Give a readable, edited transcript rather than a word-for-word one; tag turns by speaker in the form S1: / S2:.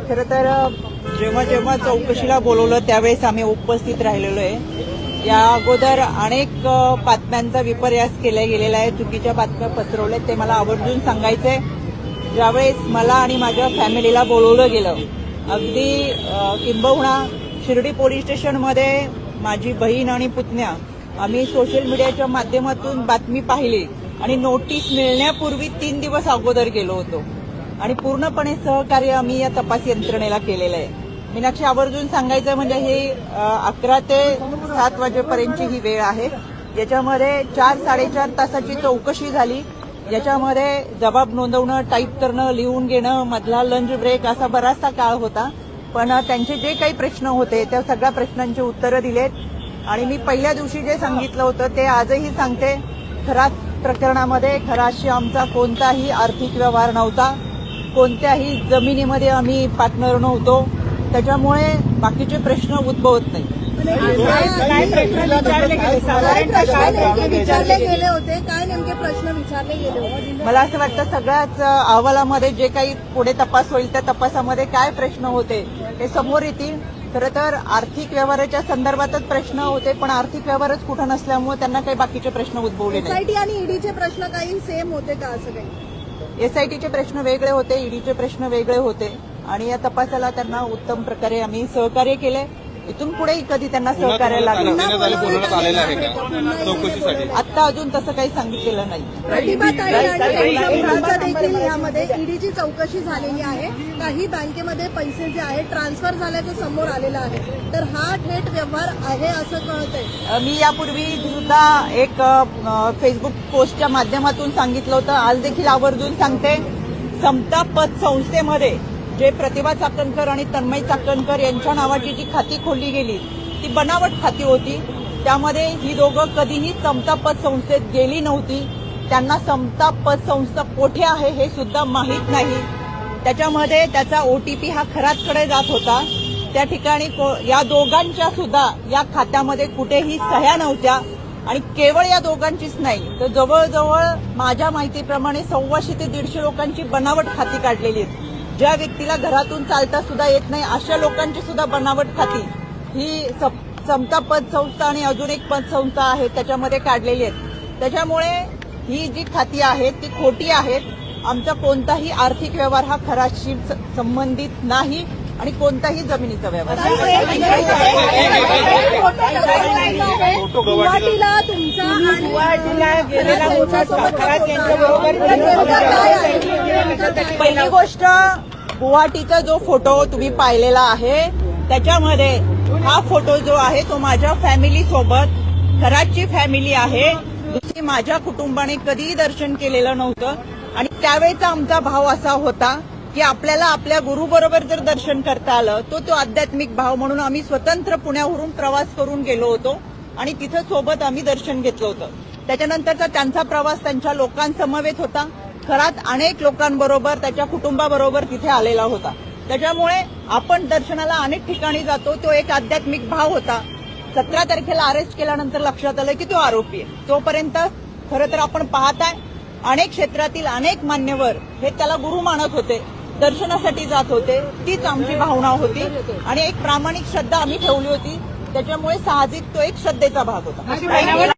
S1: खरं तर जेव्हा जेव्हा चौकशीला बोलवलं त्यावेळेस आम्ही उपस्थित राहिलेलो आहे. या अगोदर अनेक बातम्यांचा विपर्यास केला गेलेला आहे, चुकीच्या बातम्या पसरवल्यात, ते मला आवर्जून सांगायचंय. ज्यावेळेस मला आणि माझ्या फॅमिलीला बोलवलं गेलं, अगदी किंबहुना शिर्डी पोलीस स्टेशनमध्ये माझी बहीण आणि पुतण्या आम्ही सोशल मीडियाच्या माध्यमातून बातमी पाहिली आणि नोटीस मिळण्यापूर्वी 3 दिवस अगोदर गेलो होतो आणि पूर्णपणे सहकार्य आम्ही या तपास यंत्रणेला केलेलं आहे. मीनाक्षी, आवर्जून सांगायचं म्हणजे हे 11 ते 7 वाजेपर्यंतची ही वेळ आहे. याच्यामध्ये 4-4.5 तासाची चौकशी झाली. याच्यामध्ये जबाब नोंदवणं, टाईप करणं, लिहून घेणं, मधला लंच ब्रेक असा बराचसा काळ होता. पण त्यांचे जे काही प्रश्न होते त्या सगळ्या प्रश्नांची उत्तरं दिलेत आणि मी पहिल्या दिवशी जे सांगितलं होतं ते आजही सांगते. खरात प्रकरणामध्ये खराशी आमचा कोणताही आर्थिक व्यवहार नव्हता, कोणत्याही जमिनीमध्ये आम्ही पार्टनर नव्हतो. त्याच्यामुळे बाकीचे प्रश्न उद्भवत नाही.
S2: काय विचारले गेले होते, काय नेमके प्रश्न विचारले गेले होते?
S1: मला असं वाटतं सगळ्याच अहवालामध्ये जे काही पुढे तपास होईल त्या तपासामध्ये काय प्रश्न होते ते समोर येतील. खरं तर आर्थिक व्यवहाराच्या संदर्भातच प्रश्न होते, पण आर्थिक व्यवहारच कुठं नसल्यामुळे त्यांना काही बाकीचे प्रश्न उद्भवले नाही.
S2: एसआयटी आणि ईडीचे प्रश्न काही सेम होते का? असं काही
S1: एसआयटीचे प्रश्न वेगळे होते, ईडीचे प्रश्न वेगळे होते आणि या तपासाला त्यांना उत्तम प्रकारे आम्ही सहकार्य केले. इथून पुढेही कधी त्यांना सहकार्य लागलं आता अजून तसं काही सांगितलेलं नाही.
S2: प्रतिभाताई आणि त्यांच्या देखील यामध्ये ईडीची चौकशी झालेली आहे. काही बँकेमध्ये पैसे जे आहेत ट्रान्सफर झाल्याचं समोर आलेलं आहे, तर हा थेट व्यवहार आहे असं कळतंय.
S1: मी यापूर्वी सुद्धा एक फेसबुक पोस्टच्या माध्यमातून सांगितलं होतं, आज देखील आवर्जून सांगते. समता पत संस्थेमध्ये जे प्रतिभा चाकणकर आणि तन्मय चाकणकर यांच्या नावाची जी खाती खोलली गेली ती बनावट खाती होती. त्यामध्ये ही दोघं कधीही समता पत संस्थेत गेली नव्हती. त्यांना समता पत संस्था कोठे आहे हे सुद्धा माहीत नाही. त्याच्यामध्ये त्याचा ओटीपी हा खरातकडे जात होता. त्या ठिकाणी या दोघांच्या सुद्धा या खात्यामध्ये कुठेही सह्या नव्हत्या आणि केवळ या दोघांचीच नाही तर जवळजवळ माझ्या माहितीप्रमाणे 125 ते 150 लोकांची बनावट खाती काढलेली आहेत. ज्या व्यक्तीला घरातून चालता सुद्धा येत नाही अशा लोकांची सुद्धा बनावट खाती ही समता पत संस्था आणि अजून एक पतसंस्था आहे त्याच्यामध्ये काढलेली आहेत. त्याच्यामुळे ही जी खाती आहेत ती खोटी आहेत. आमचा कोणताही आर्थिक व्यवहार हा खराशी संबंधित नाही आणि कोणताही जमिनीचा व्यवहार.
S2: गुवाहाटीला तुमचा
S1: पहिली गोष्ट, गुवाहाटीचा जो फोटो तुम्ही पाहिलेला आहे त्याच्यामध्ये हा फोटो जो आहे तो माझ्या फॅमिली सोबत, खराची फॅमिली आहे. दुसरी माझ्या कुटुंबाने कधीही दर्शन केलेलं नव्हतं आणि त्यावेळेचा आमचा भाव असा होता की आपल्याला आपल्या गुरुबरोबर जर दर्शन करता आलं तो आध्यात्मिक भाव म्हणून आम्ही स्वतंत्र पुण्यावरून प्रवास करून गेलो होतो आणि तिथं सोबत आम्ही दर्शन घेतलं होतं. त्याच्यानंतरचा त्यांचा प्रवास त्यांच्या लोकांसमवेत होता. खरात अनेक लोकांबरोबर त्याच्या कुटुंबाबरोबर तिथे आलेला होता. त्याच्यामुळे आपण दर्शनाला अनेक ठिकाणी जातो, तो एक आध्यात्मिक भाव होता. 17 तारखेला अरेस्ट केल्यानंतर लक्षात आलं की तो आरोपी आहे. तोपर्यंत खरं तर आपण पाहताय अनेक क्षेत्रातील अनेक मान्यवर हे त्याला गुरु मानत होते, दर्शनासाठी जात होते. तीच आमची भावना होती आणि एक प्रामाणिक श्रद्धा आम्ही ठेवली होती. त्याच्यामुळे साहजिक तो एक श्रद्धेचा भाग होता.